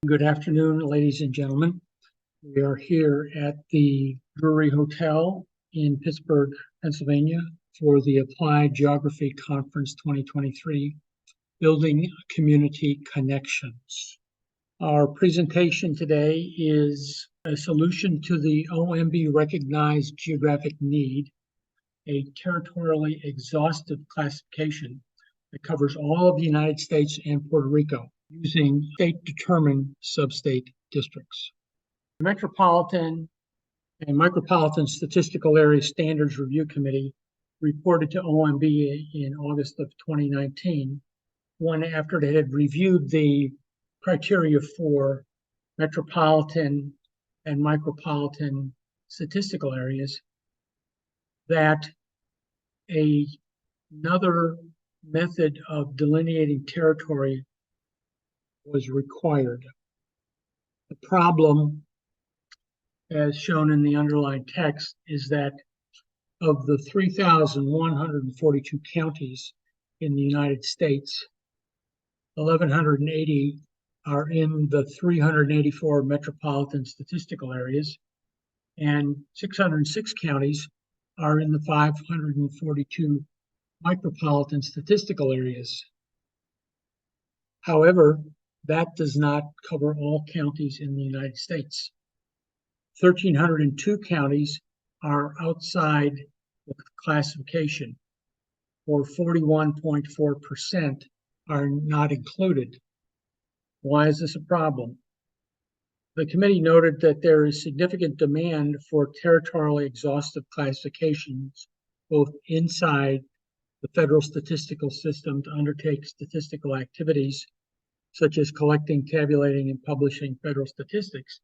Good afternoon, ladies and gentlemen. We are here at the Drury Hotel in Pittsburgh, Pennsylvania for the Applied Geography Conference 2023, Building Community Connections. Our presentation today is a solution to the OMB recognized geographic need, a territorially exhaustive classification that covers all of the United States and Puerto Rico, using state-determined substate districts. The Metropolitan and Micropolitan Statistical Area Standards Review Committee reported to OMB in August of 2019, one after they had reviewed the criteria for metropolitan and micropolitan statistical areas, that another method of delineating territory was required. The problem, as shown in the underlined text, is that of the 3,142 counties in the United States, 1,180 are in the 384 metropolitan statistical areas, and 606 counties are in the 542 micropolitan statistical areas. However, that does not cover all counties in the United States. 1,302 counties are outside the classification, or 41.4% are not included. Why is this a problem? The committee noted that there is significant demand for territorially exhaustive classifications, both inside the federal statistical system to undertake statistical activities such as collecting, tabulating, and publishing federal statistics,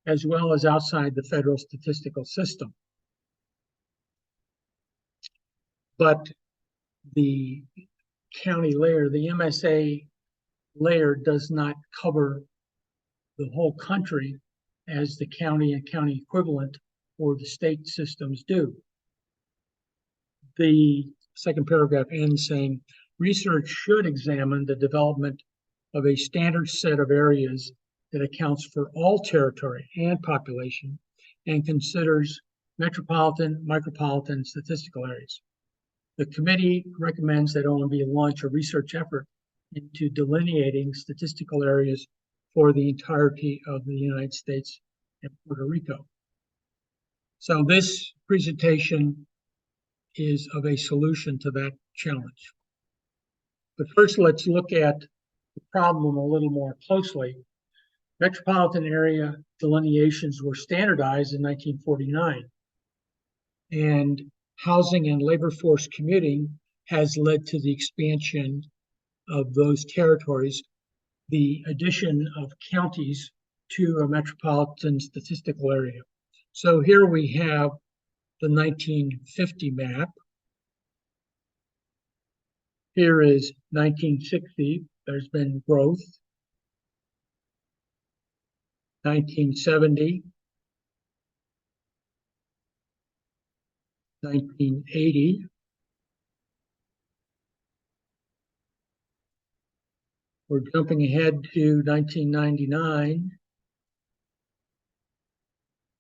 as well as outside the federal statistical system. But the county layer, the MSA layer, does not cover the whole country as the county and county equivalent or the state systems do. The second paragraph ends saying, research should examine the development of a standard set of areas that accounts for all territory and population and considers metropolitan, micropolitan statistical areas. The committee recommends that OMB launch a research effort into delineating statistical areas for the entirety of the United States and Puerto Rico. So this presentation is of a solution to that challenge. But first, let's look at the problem a little more closely. Metropolitan area delineations were standardized in 1949, and housing and labor force commuting has led to the expansion of those territories, the addition of counties to a metropolitan statistical area. So here we have the 1950 map. Here is 1960. There's been growth. 1970, 1980, we're jumping ahead to 1999.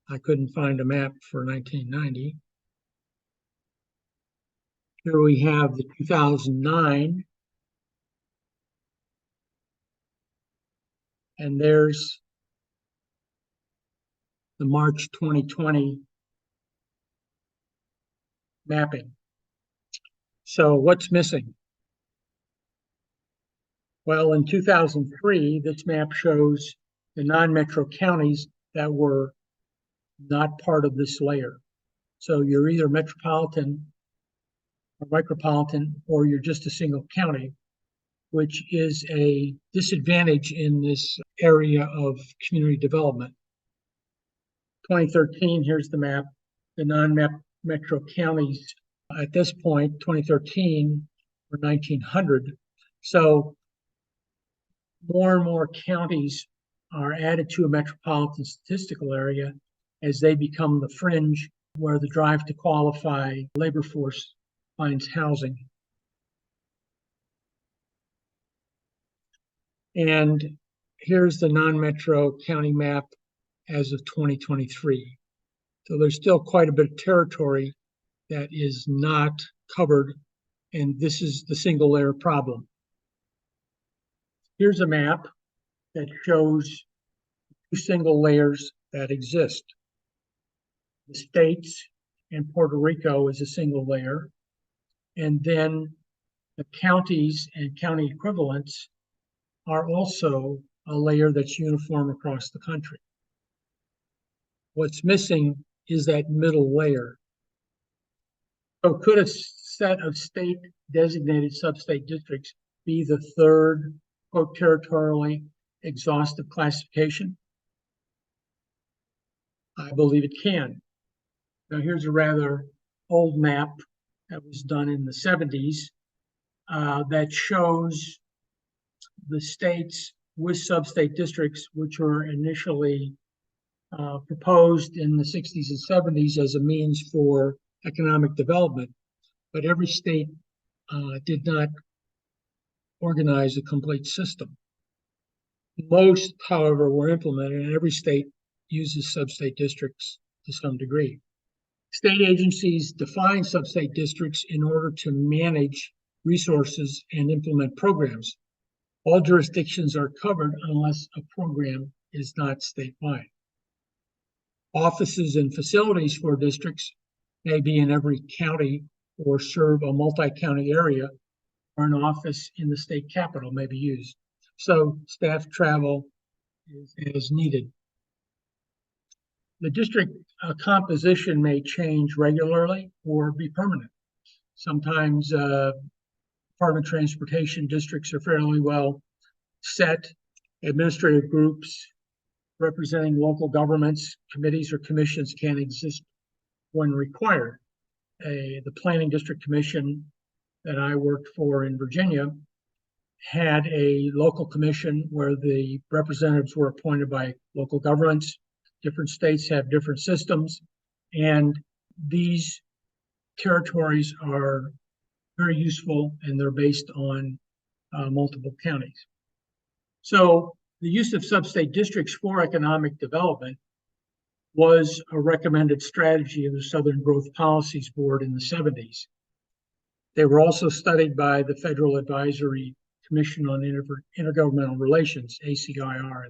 I couldn't find a map for 1990. Here we have the 2009. And there's the March 2020 mapping. So what's missing? Well, in 2003, this map shows the non-metro counties that were not part of this layer. So you're either metropolitan or micropolitan, or you're just a single county, which is a disadvantage in this area of community development. 2013, here's the map. The non-metro counties at this point, 2013, were 1,900. So more and more counties are added to a metropolitan statistical area as they become the fringe where the drive to qualify labor force finds housing. And here's the non-metro county map as of 2023. So there's still quite a bit of territory that is not covered, and this is the single layer problem. Here's a map that shows two single layers that exist. The states and Puerto Rico is a single layer, and then the counties and county equivalents are also a layer that's uniform across the country. What's missing is that middle layer. So could a set of state designated sub-state districts be the third, quote, territorially exhaustive classification? I believe it can. Now here's a rather old map that was done in the 70s that shows the states with sub-state districts, which were initially proposed in the 60s and 70s as a means for economic development, but every state did not organize a complete system. Most, however, were implemented, and every state uses sub-state districts to some degree. State agencies define sub-state districts in order to manage resources and implement programs. All jurisdictions are covered unless a program is not statewide. Offices and facilities for districts may be in every county or serve a multi-county area, or an office in the state capital may be used. So staff travel is as needed. The district composition may change regularly or be permanent. Sometimes Department of Transportation districts are fairly well set. Administrative groups representing local governments, committees, or commissions can exist when required. The Planning District Commission that I worked for in Virginia had a local commission where the representatives were appointed by local governments. Different states have different systems, and these territories are very useful, and they're based on multiple counties. So the use of sub-state districts for economic development was a recommended strategy of the Southern Growth Policies Board in the 70s. They were also studied by the Federal Advisory Commission on Intergovernmental Relations, ACIR.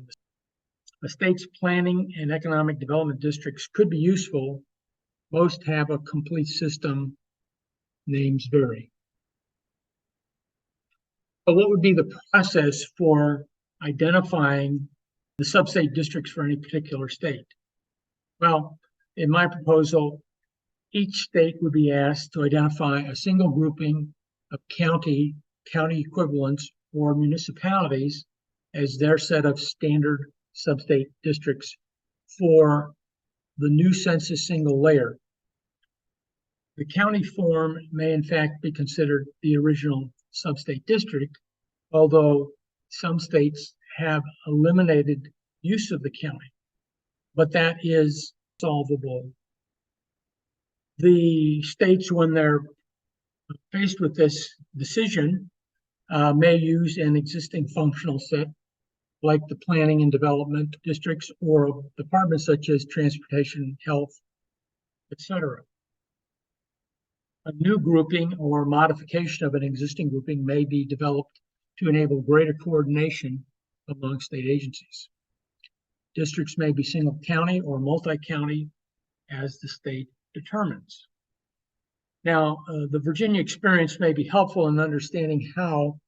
A state's planning and economic development districts could be useful. Most have a complete system. Names vary. But what would be the process for identifying the sub-state districts for any particular state? Well, in my proposal, each state would be asked to identify a single grouping of county equivalents, or municipalities as their set of standard sub-state districts for the new census single layer. The county form may in fact be considered the original sub-state district, although some states have eliminated use of the county, but that is solvable. The states, when they're faced with this decision, may use an existing functional set like the planning and development districts or departments such as transportation, health, etc. A new grouping or modification of an existing grouping may be developed to enable greater coordination among state agencies. Districts may be single county or multi-county as the state determines. Now, the Virginia experience may be helpful in understanding how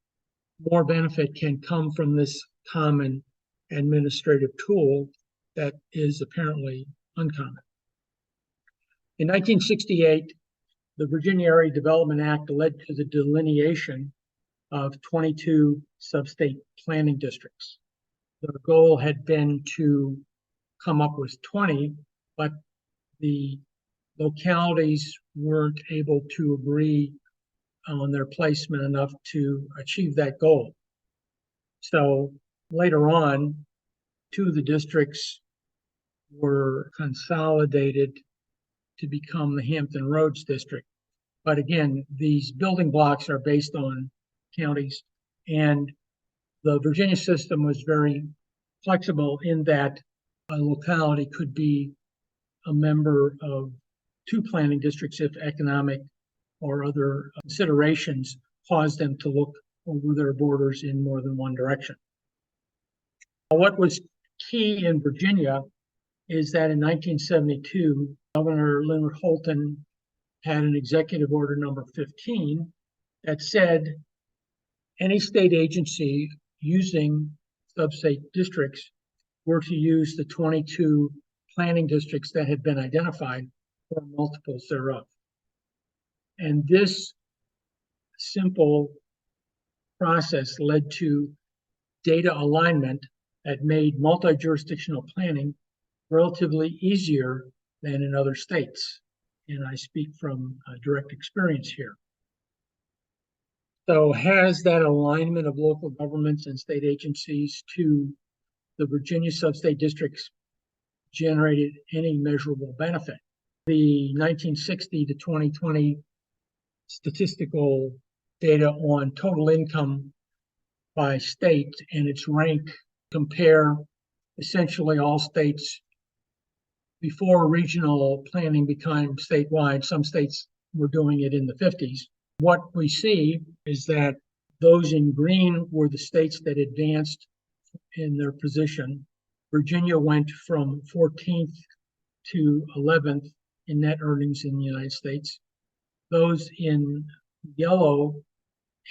more benefit can come from this common administrative tool that is apparently uncommon. In 1968, the Virginia Area Development Act led to the delineation of 22 sub-state planning districts. The goal had been to come up with 20, but the localities weren't able to agree on their placement enough to achieve that goal. So later on, 2 of the districts were consolidated to become the Hampton Roads district. But again, these building blocks are based on counties, and the Virginia system was very flexible in that a locality could be a member of two planning districts if economic or other considerations cause them to look over their borders in more than one direction. What was key in Virginia is that in 1972, Governor Leonard Holton had an executive order number 15 that said any state agency using substate districts were to use the 22 planning districts that had been identified or multiples thereof. And this simple process led to data alignment that made multi-jurisdictional planning relatively easier than in other states. And I speak from direct experience here. So has that alignment of local governments and state agencies to the Virginia substate districts generated any measurable benefit? The 1960 to 2020 statistical data on total income by state and its rank compare essentially all states before regional planning became statewide. Some states were doing it in the 50s. What we see is that those in green were the states that advanced in their position. Virginia went from 14th to 11th in net earnings in the United States. Those in yellow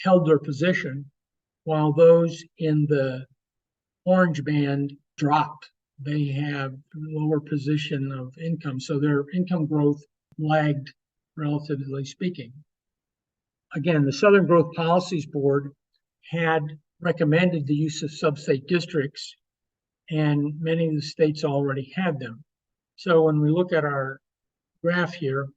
held their position, while those in the orange band dropped. They have lower position of income, so their income growth lagged, relatively speaking. Again, the Southern Growth Policies Board had recommended the use of substate districts, and many of the states already had them. So when we look at our graph here,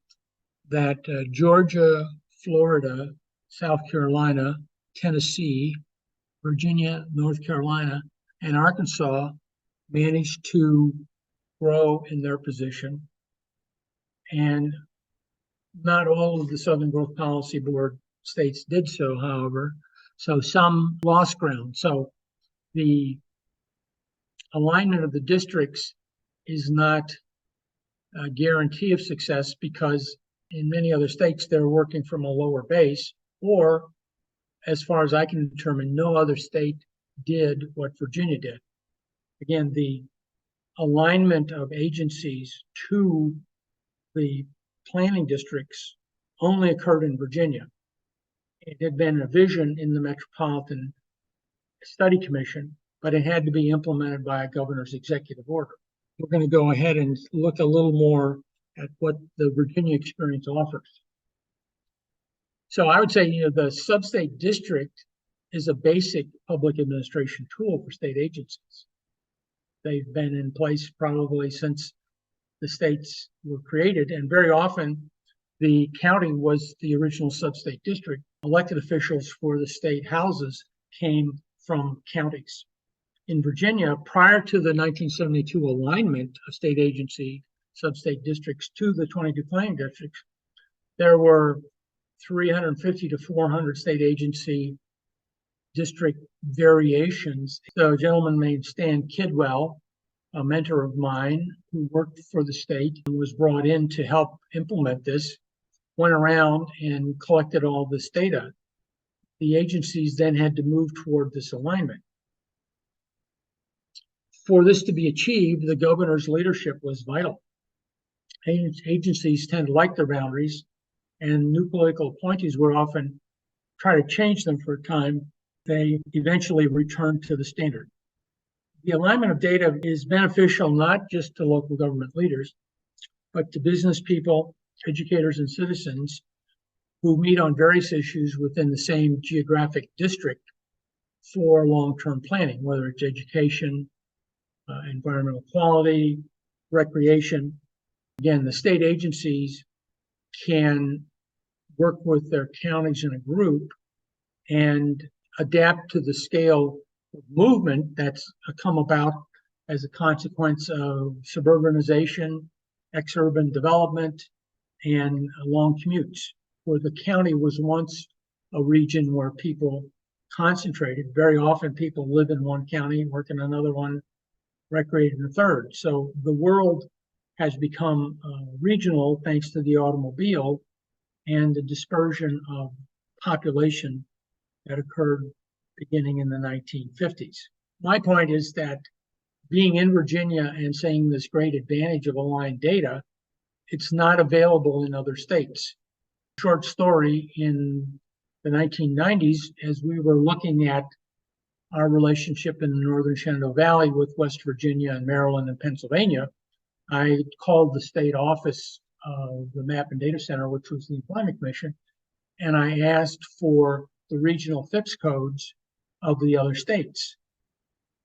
that Georgia, Florida, South Carolina, Tennessee, Virginia, North Carolina, and Arkansas managed to grow in their position. And not all of the Southern Growth Policy Board states did so, however. So some lost ground. So the alignment of the districts is not a guarantee of success, because in many other states, they're working from a lower base, or as far as I can determine, no other state did what Virginia did. Again, the alignment of agencies to the planning districts only occurred in Virginia. It had been a vision in the Metropolitan Study Commission, but it had to be implemented by a governor's executive order. We're going to go ahead and look a little more at what the Virginia experience offers. So I would say, the substate district is a basic public administration tool for state agencies. They've been in place probably since the states were created, and very often the county was the original substate district. Elected officials for the state houses came from counties. In Virginia, prior to the 1972 alignment of state agency substate districts to the 22 planning districts, there were 350 to 400 state agency district variations. So a gentleman named Stan Kidwell, a mentor of mine who worked for the state and was brought in to help implement this, went around and collected all this data. The agencies then had to move toward this alignment. For this to be achieved, the governor's leadership was vital. Agencies tend to like their boundaries, and new political appointees would often try to change them for a time. They eventually return to the standard. The alignment of data is beneficial not just to local government leaders, but to business people, educators, and citizens who meet on various issues within the same geographic district for long-term planning, whether it's education, environmental quality, recreation. Again, the state agencies can work with their counties in a group and adapt to the scale of movement that's come about as a consequence of suburbanization, exurban development, and long commutes. Where the county was once a region where people concentrated. Very often people live in one county, work in another one, recreated in a third. So the world has become regional thanks to the automobile and the dispersion of population that occurred beginning in the 1950s. My point is that being in Virginia and seeing this great advantage of aligned data, it's not available in other states. Short story, in the 1990s, as we were looking at our relationship in the Northern Shenandoah Valley with West Virginia and Maryland and Pennsylvania, I called the state office of the Map and Data Center, which was the Employment Commission, and I asked for the regional FIPS codes of the other states.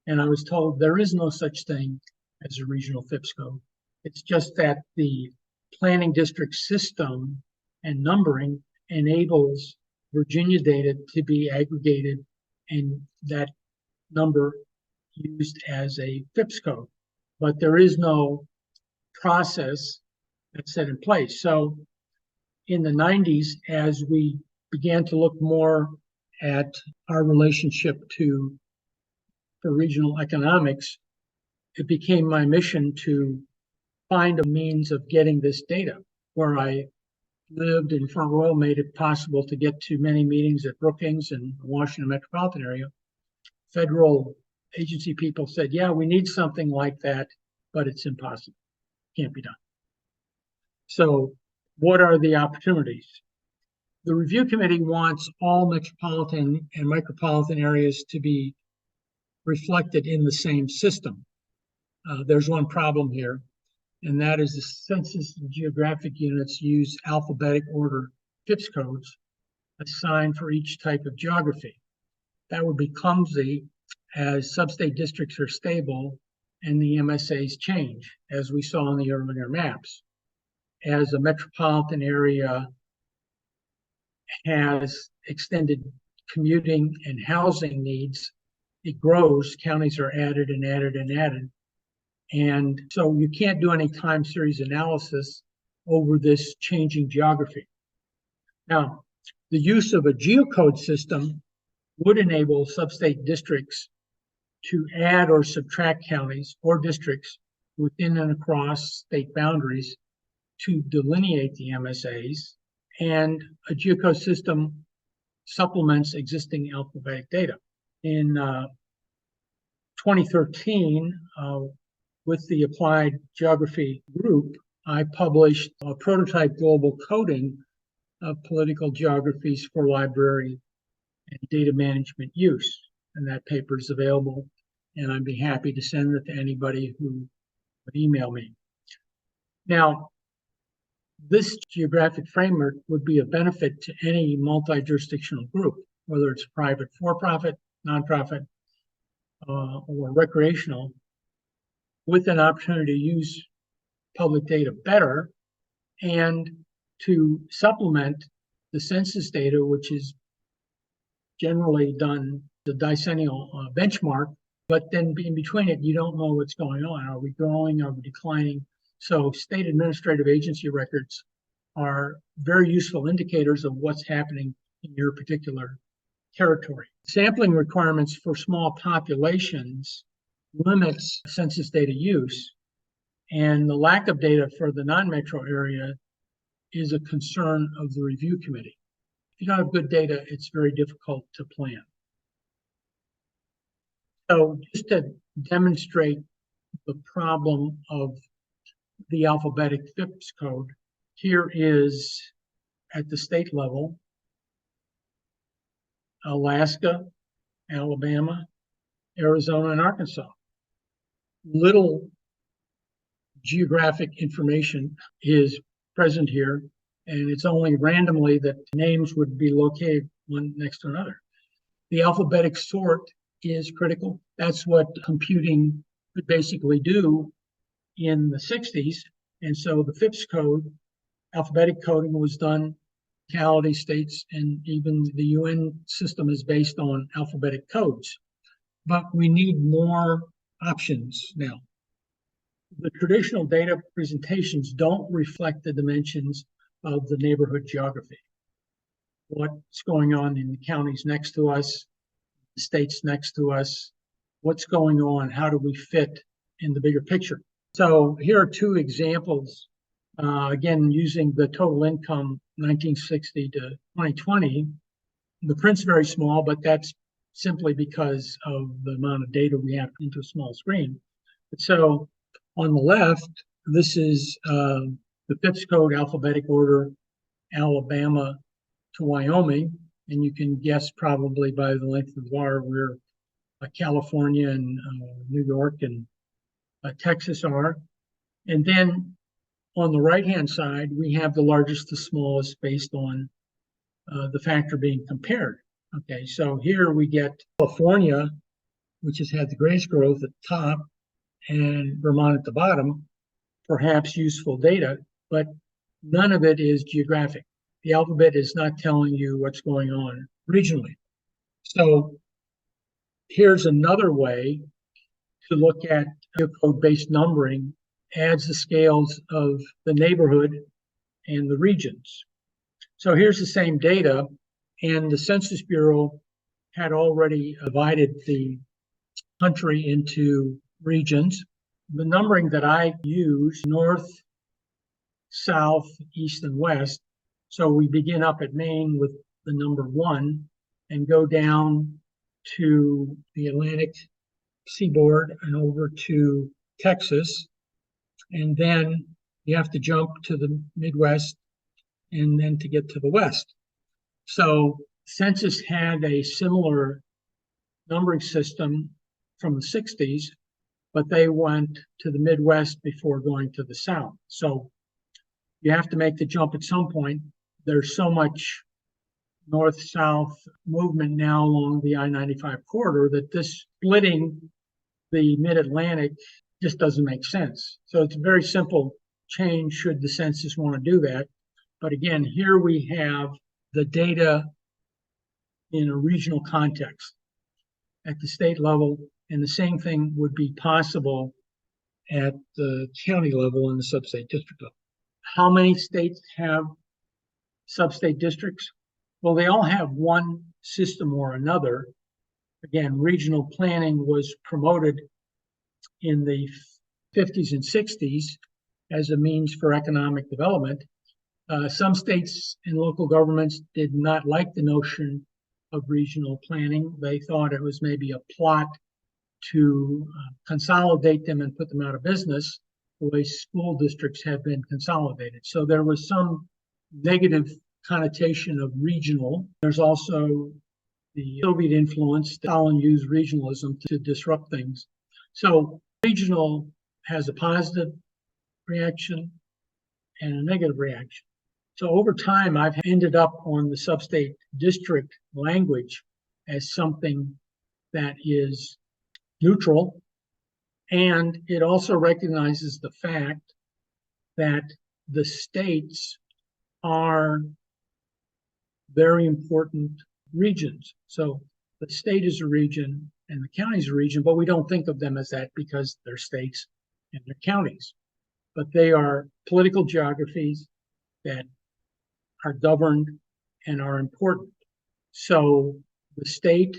And I was told there is no such thing as a regional FIPS code. It's just that the planning district system and numbering enables Virginia data to be aggregated and that number used as a FIPS code. But there is no process that's set in place. So in the 90s, as we began to look more at our relationship for regional economics, it became my mission to find a means of getting this data. Where I lived in Front Royal made it possible to get to many meetings at Brookings and the Washington Metropolitan area. Federal agency people said, yeah, we need something like that, but it's impossible. Can't be done. So what are the opportunities? The review committee wants all metropolitan and micropolitan areas to be reflected in the same system. There's one problem here, and that is the census and geographic units use alphabetic order FIPS codes assigned for each type of geography. That would be clumsy as substate districts are stable and the MSAs change, as we saw in the earlier maps. As a metropolitan area has extended commuting and housing needs, it grows, counties are added and added and added. And so you can't do any time series analysis over this changing geography. Now, the use of a geocode system would enable substate districts to add or subtract counties or districts within and across state boundaries to delineate the MSAs, and a geocode system supplements existing alphabetic data. In 2013, with the Applied Geography group, I published a prototype global coding of political geographies for library and data management use. And that paper is available, and I'd be happy to send it to anybody who would email me. Now, this geographic framework would be a benefit to any multi-jurisdictional group, whether it's private, for-profit, nonprofit, or recreational, with an opportunity to use public data better and to supplement the census data, which is generally done the decennial benchmark, but then in between it, you don't know what's going on. Are we growing? Are we declining? So state administrative agency records are very useful indicators of what's happening in your particular territory. Sampling requirements for small populations limits census data use, and the lack of data for the non-metro area is a concern of the review committee. If you don't have good data, it's very difficult to plan. So just to demonstrate the problem of the alphabetic FIPS code, here is at the state level, Alaska, Alabama, Arizona, and Arkansas. Little geographic information is present here, and it's only randomly that names would be located one next to another. The alphabetic sort is critical. That's what computing could basically do in the 60s. And so the FIPS code, alphabetic coding, was done locality, states, and even the UN system is based on alphabetic codes. But we need more options now. The traditional data presentations don't reflect the dimensions of the neighborhood geography. What's going on in the counties next to us, the states next to us, what's going on, how do we fit in the bigger picture. So here are two examples, again, using the total income 1960 to 2020. The print's very small, but that's simply because of the amount of data we have into a small screen. So on the left, this is the FIPS code alphabetic order, Alabama to Wyoming. And you can guess probably by the length of the bar where California and New York and Texas are. And then on the right-hand side, we have the largest to smallest based on the factor being compared. Okay, so here we get California, which has had the greatest growth at the top, and Vermont at the bottom, perhaps useful data, but none of it is geographic. The alphabet is not telling you what's going on regionally. So here's another way to look at geocode-based numbering, adds the scales of the neighborhood and the regions. So here's the same data, and the Census Bureau had already divided the country into regions. The numbering that I use, north, south, east, and west. So we begin up at Maine with the number 1 and go down to the Atlantic seaboard and over to Texas. And then you have to jump to the Midwest and then to get to the West. So Census had a similar numbering system from the 60s, but they went to the Midwest before going to the South. So you have to make the jump at some point. There's so much north-south movement now along the I-95 corridor that this splitting the mid-Atlantic just doesn't make sense. So it's a very simple change should the census want to do that. But again, here we have the data in a regional context at the state level, and the same thing would be possible at the county level and the substate district level. How many states have substate districts? Well, they all have one system or another. Again, regional planning was promoted in the 50s and 60s as a means for economic development. Some states and local governments did not like the notion of regional planning. They thought it was maybe a plot to consolidate them and put them out of business, the way school districts have been consolidated. So there was some negative connotation of regional. There's also the Soviet influence. Stalin used regionalism to disrupt things. So regional has a positive reaction and a negative reaction. So over time, I've ended up on the substate district language as something that is neutral, and it also recognizes the fact that the states are very important regions. So the state is a region and the county is a region, but we don't think of them as that because they're states and they're counties. But they are political geographies that are governed and are important. So the state,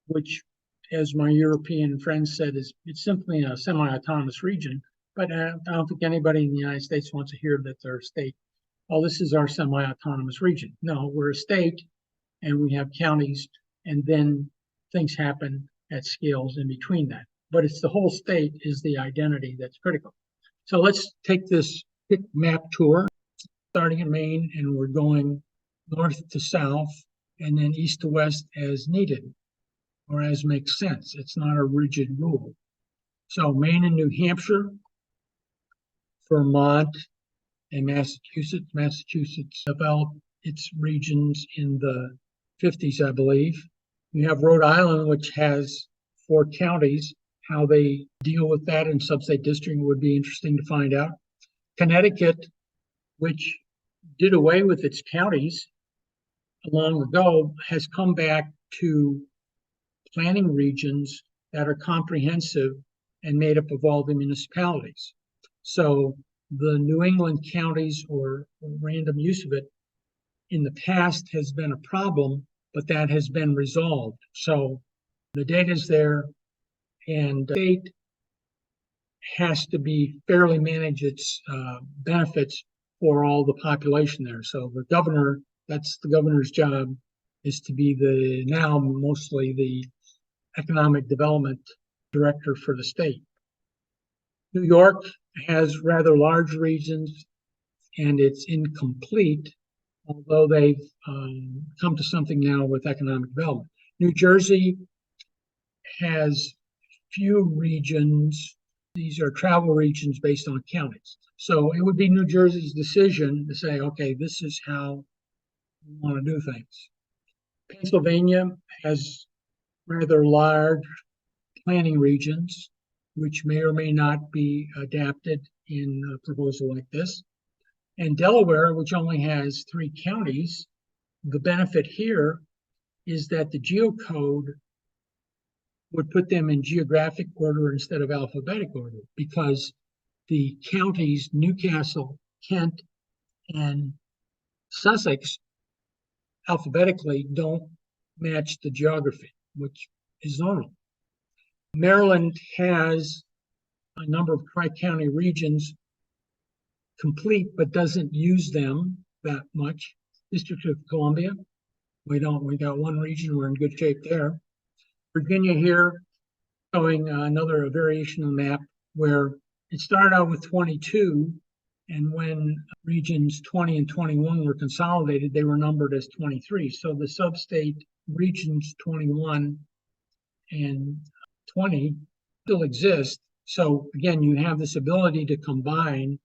which, as my European friends said, it's simply a semi-autonomous region, but I don't think anybody in the United States wants to hear that they're a state. Oh, this is our semi-autonomous region. No, we're a state and we have counties, and then things happen at scales in between that. But it's the whole state is the identity that's critical. So let's take this quick map tour, starting in Maine, and we're going north to south and then east to west as needed or as makes sense. It's not a rigid rule. So Maine and New Hampshire, Vermont, and Massachusetts. Massachusetts developed its regions in the 50s, I believe. You have Rhode Island, which has 4 counties. How they deal with that in substate district would be interesting to find out. Connecticut, which did away with its counties long ago, has come back to planning regions that are comprehensive and made up of all the municipalities. So the New England counties, or random use of it, in the past has been a problem, but that has been resolved. So the data is there, and the state has to be fairly manage its benefits for all the population there. So the governor, that's the governor's job, is to be now mostly the economic development director for the state. New York has rather large regions, and it's incomplete, although they've come to something now with economic development. New Jersey has few regions. These are travel regions based on counties. So it would be New Jersey's decision to say, okay, this is how we want to do things. Pennsylvania has rather large planning regions, which may or may not be adapted in a proposal like this. And Delaware, which only has 3 counties, the benefit here is that the geocode would put them in geographic order instead of alphabetic order, because the counties, Newcastle, Kent, and Sussex, alphabetically don't match the geography, which is normal. Maryland has a number of tri-county regions complete, but doesn't use them that much. District of Columbia, we don't. We got 1 region, we're in good shape there. Virginia here, showing another variation on the map where it started out with 22, and when regions 20 and 21 were consolidated, they were numbered as 23. So the sub-state regions 21 and 20 still exist. So again, you have this ability to combine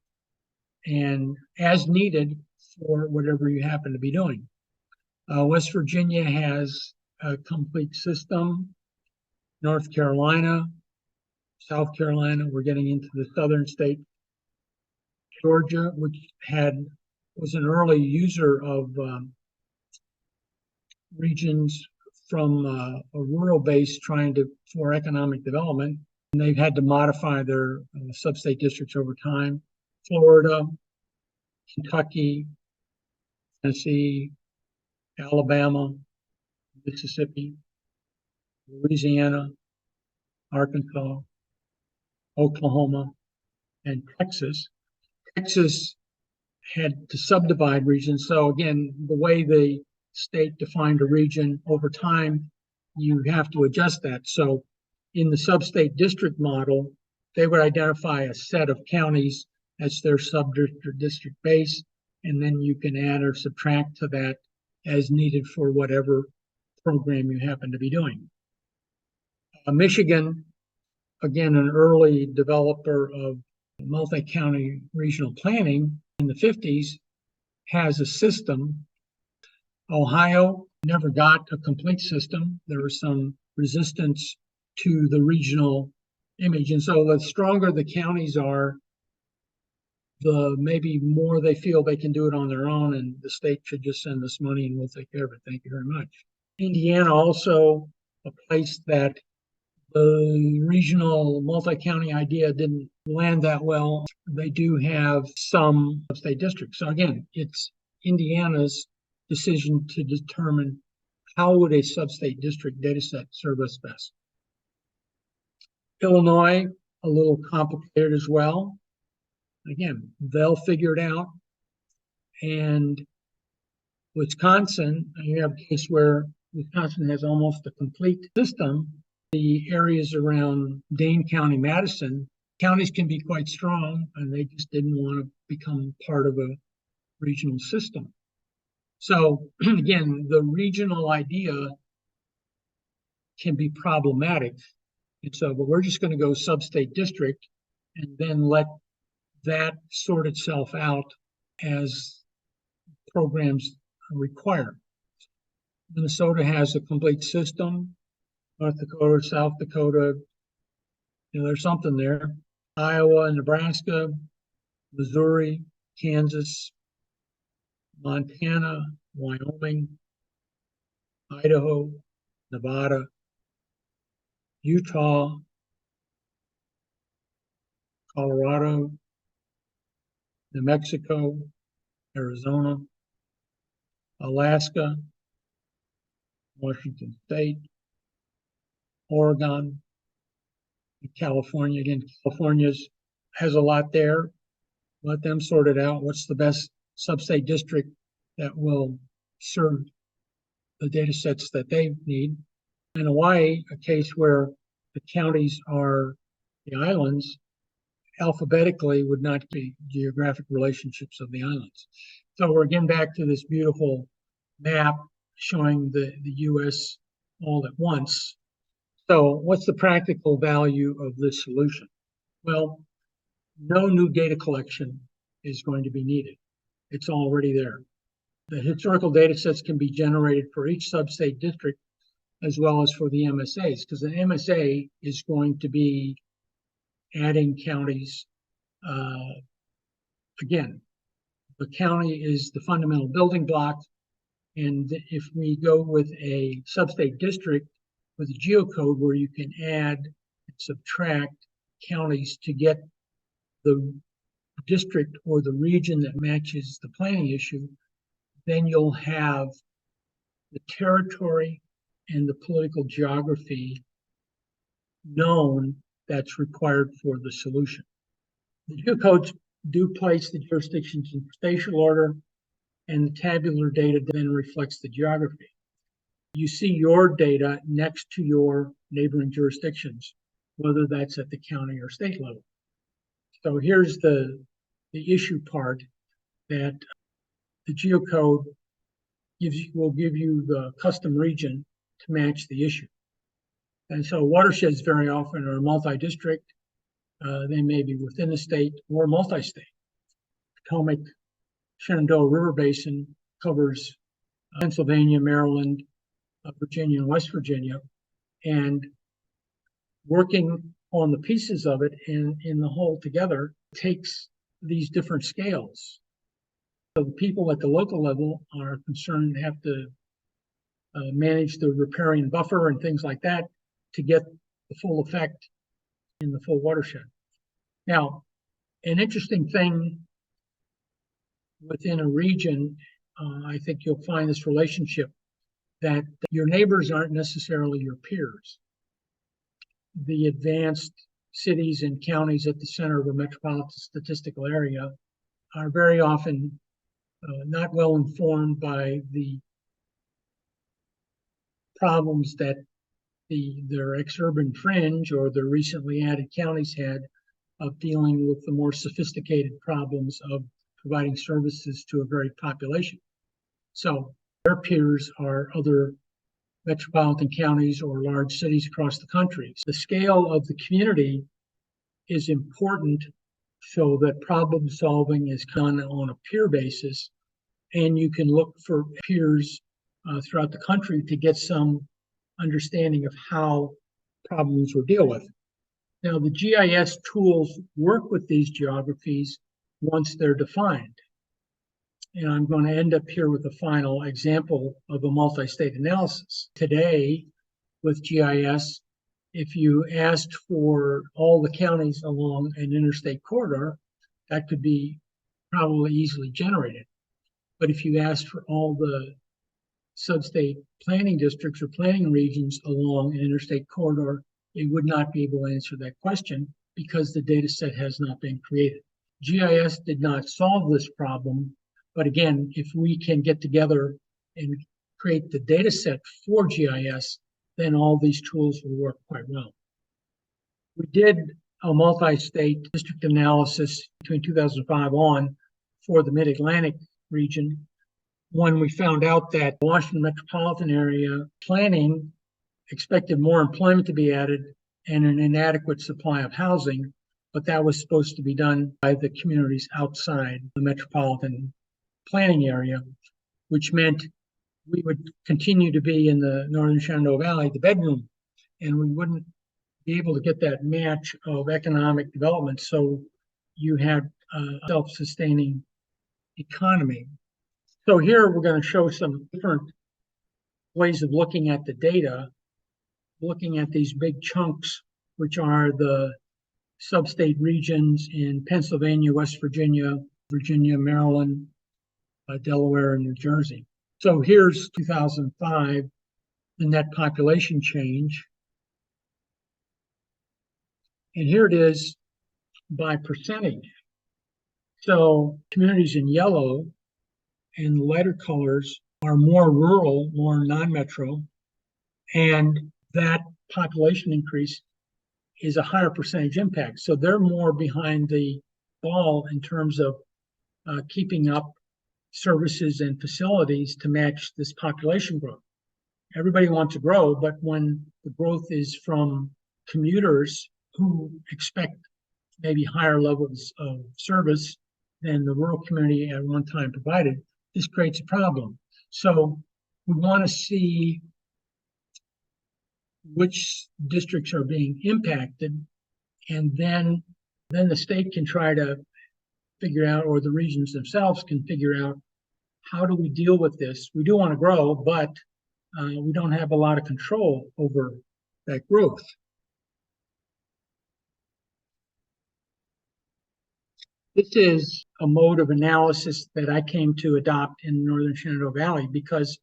and as needed for whatever you happen to be doing. West Virginia has a complete system. North Carolina, South Carolina, we're getting into the southern state. Georgia, which was an early user of regions from a rural base for economic development, and they've had to modify their sub-state districts over time. Florida, Kentucky, Tennessee, Alabama, Mississippi, Louisiana, Arkansas, Oklahoma, and Texas. Texas had to subdivide regions. So again, the way the state defined a region over time, you have to adjust that. So in the sub-state district model, they would identify a set of counties as their sub-district base, and then you can add or subtract to that as needed for whatever program you happen to be doing. Michigan, again, an early developer of multi-county regional planning in the 50s, has a system. Ohio never got a complete system. There was some resistance to the regional image. And so the stronger the counties are, the maybe more they feel they can do it on their own, and the state should just send us money and we'll take care of it. Thank you very much. Indiana, also a place that the regional multi-county idea didn't land that well. They do have some state districts. So again, it's Indiana's decision to determine how would a sub-state district data set serve us best. Illinois, a little complicated as well. Again, they'll figure it out. And Wisconsin, you have a case where Wisconsin has almost a complete system. The areas around Dane County, Madison, counties can be quite strong, and they just didn't want to become part of a regional system. So again, the regional idea can be problematic. And so, but we're just going to go sub-state district and then let that sort itself out as programs require. Minnesota has a complete system. North Dakota, South Dakota, there's something there. Iowa, Nebraska, Missouri, Kansas, Montana, Wyoming, Idaho, Nevada, Utah, Colorado, New Mexico, Arizona, Alaska, Washington State, Oregon, California, again, has a lot there. Let them sort it out. What's the best sub-state district that will serve the data sets that they need? In Hawaii, a case where the counties are the islands, alphabetically would not be geographic relationships of the islands. So we're again back to this beautiful map showing the US all at once. So what's the practical value of this solution? Well, no new data collection is going to be needed. It's already there. The historical data sets can be generated for each sub-state district as well as for the MSAs, because an MSA is going to be adding counties. Again, the county is the fundamental building block, and if we go with a sub-state district with a geocode where you can add and subtract counties to get the district or the region that matches the planning issue, then you'll have the territory and the political geography known that's required for the solution. The geocodes do place the jurisdictions in spatial order, and the tabular data then reflects the geography. You see your data next to your neighboring jurisdictions, whether that's at the county or state level. So here's the issue part, that the geocode will give you the custom region to match the issue. And so watersheds very often are multi-district. They may be within the state or multi-state. Potomac Shenandoah River Basin covers Pennsylvania, Maryland, Virginia, and West Virginia. And working on the pieces of it in the whole together takes these different scales. So the people at the local level are concerned, have to manage the riparian buffer and things like that to get the full effect in the full watershed. Now, an interesting thing within a region, I think you'll find this relationship that your neighbors aren't necessarily your peers. The advanced cities and counties at the center of a metropolitan statistical area are very often not well informed by the problems that their ex-urban fringe or the recently added counties had of dealing with the more sophisticated problems of providing services to a varied population. So their peers are other metropolitan counties or large cities across the country. The scale of the community is important so that problem solving is done on a peer basis, and you can look for peers throughout the country to get some understanding of how problems were dealt with. Now, the GIS tools work with these geographies once they're defined. And I'm going to end up here with a final example of a multi-state analysis. Today, with GIS, if you asked for all the counties along an interstate corridor, that could be probably easily generated. But if you asked for all the sub-state planning districts or planning regions along an interstate corridor, it would not be able to answer that question because the data set has not been created. GIS did not solve this problem, but again, if we can get together and create the data set for GIS, then all these tools will work quite well. We did a multi-state district analysis between 2005 on for the Mid-Atlantic region when we found out that Washington metropolitan area planning expected more employment to be added and an inadequate supply of housing, but that was supposed to be done by the communities outside the metropolitan planning area, which meant we would continue to be in the northern Shenandoah Valley, the bedroom, and we wouldn't be able to get that match of economic development. So you had a self-sustaining economy. So here we're going to show some different ways of looking at the data, looking at these big chunks, which are the sub-state regions in Pennsylvania, West Virginia, Virginia, Maryland, Delaware, and New Jersey. So here's 2005, the net population change. And here it is by percentage. So communities in yellow and lighter colors are more rural, more non-metro, and that population increase is a higher percentage impact. So they're more behind the ball in terms of keeping up services and facilities to match this population growth. Everybody wants to grow, but when the growth is from commuters who expect maybe higher levels of service than the rural community at one time provided, this creates a problem. So we want to see which districts are being impacted, and then the state can try to figure out, or the regions themselves can figure out, how do we deal with this? We do want to grow, but we don't have a lot of control over that growth. This is a mode of analysis that I came to adopt in Northern Shenandoah Valley, because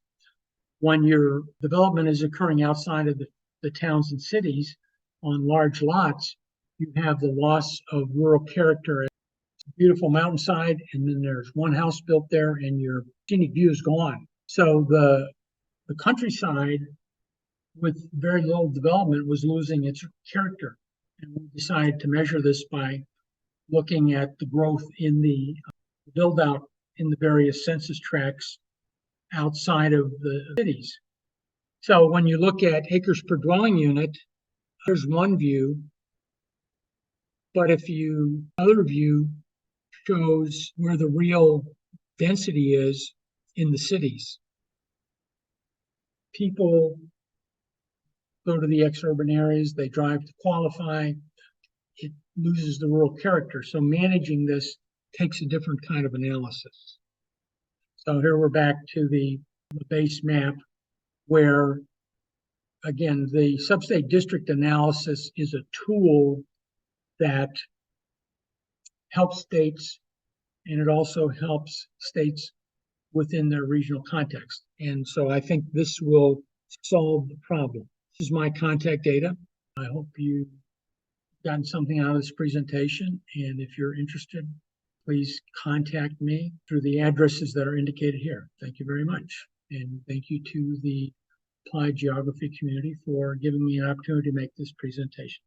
when your development is occurring outside of the towns and cities on large lots, you have the loss of rural character. It's a beautiful mountainside, and then there's one house built there, and your scenic view is gone. So the countryside with very little development was losing its character. And we decided to measure this by looking at the growth in the build out in the various census tracts outside of the cities. So when you look at acres per dwelling unit, there's one view. But if other view shows where the real density is in the cities. People go to the ex-urban areas, they drive to qualify, it loses the rural character. So managing this takes a different kind of analysis. So here we're back to the base map, where, again, the SubState district analysis is a tool that helps states, and it also helps states within their regional context. And so I think this will solve the problem. This is my contact data. I hope you've gotten something out of this presentation. And if you're interested, please contact me through the addresses that are indicated here. Thank you very much. And thank you to the Applied Geography community for giving me an opportunity to make this presentation.